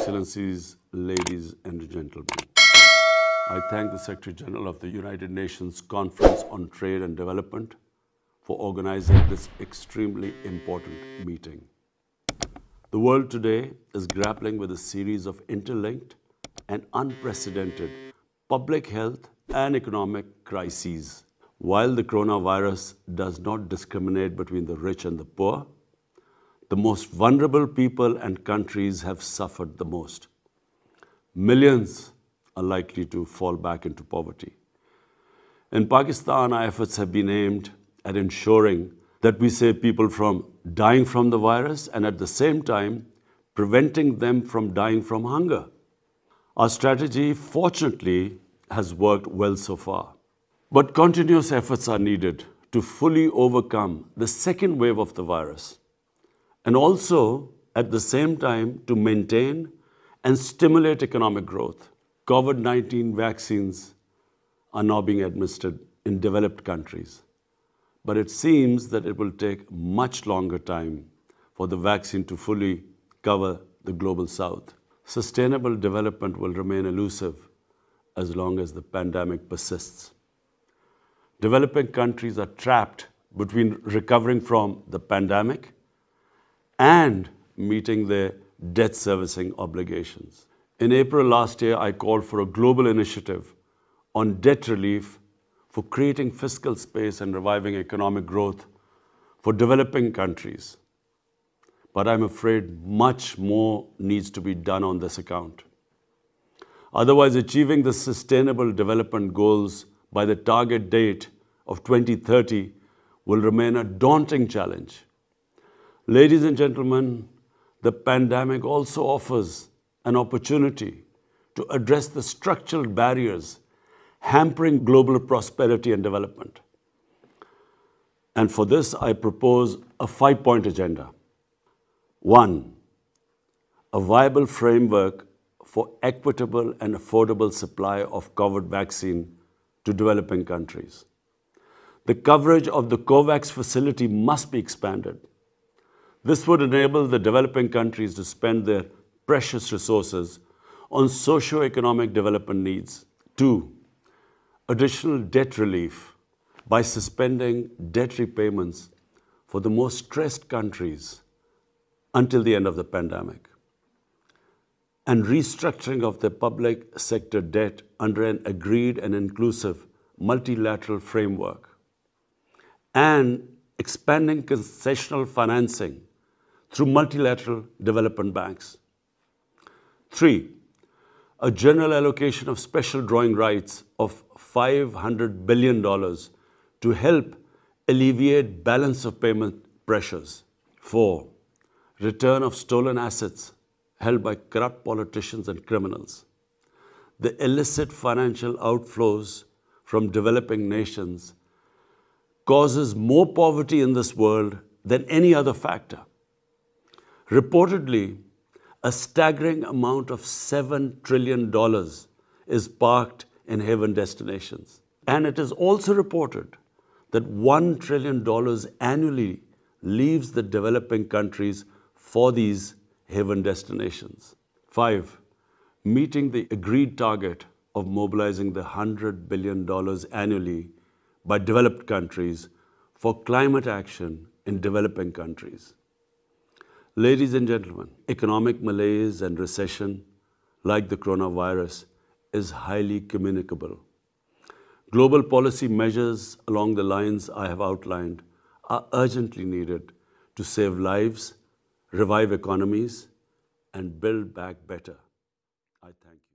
Excellencies, ladies and gentlemen, I thank the Secretary General of the United Nations Conference on Trade and Development for organizing this extremely important meeting. The world today is grappling with a series of interlinked and unprecedented public health and economic crises. While the coronavirus does not discriminate between the rich and the poor, the most vulnerable people and countries have suffered the most. Millions are likely to fall back into poverty. In Pakistan, our efforts have been aimed at ensuring that we save people from dying from the virus and at the same time preventing them from dying from hunger. Our strategy, fortunately, has worked well so far. But continuous efforts are needed to fully overcome the second wave of the virus, and also, at the same time, to maintain and stimulate economic growth. COVID-19 vaccines are now being administered in developed countries, but it seems that it will take much longer time for the vaccine to fully cover the global south. Sustainable development will remain elusive as long as the pandemic persists. Developing countries are trapped between recovering from the pandemic and meeting their debt servicing obligations. In April last year, I called for a global initiative on debt relief for creating fiscal space and reviving economic growth for developing countries. But I'm afraid much more needs to be done on this account. Otherwise, achieving the sustainable development goals by the target date of 2030 will remain a daunting challenge. Ladies and gentlemen, the pandemic also offers an opportunity to address the structural barriers hampering global prosperity and development. And for this, I propose a 5-point agenda. 1. A viable framework for equitable and affordable supply of COVID vaccine to developing countries. The coverage of the COVAX facility must be expanded. This would enable the developing countries to spend their precious resources on socio-economic development needs. 2. Additional debt relief by suspending debt repayments for the most stressed countries until the end of the pandemic, and restructuring of the public sector debt under an agreed and inclusive multilateral framework, and expanding concessional financing through multilateral development banks. 3. A general allocation of special drawing rights of $500 billion to help alleviate balance of payment pressures. 4. Return of stolen assets held by corrupt politicians and criminals. The illicit financial outflows from developing nations causes more poverty in this world than any other factor. Reportedly, a staggering amount of $7 trillion is parked in haven destinations. And it is also reported that $1 trillion annually leaves the developing countries for these haven destinations. 5. Meeting the agreed target of mobilizing the $100 billion annually by developed countries for climate action in developing countries. Ladies and gentlemen, economic malaise and recession, like the coronavirus, is highly communicable. Global policy measures along the lines I have outlined are urgently needed to save lives, revive economies, and build back better. I thank you.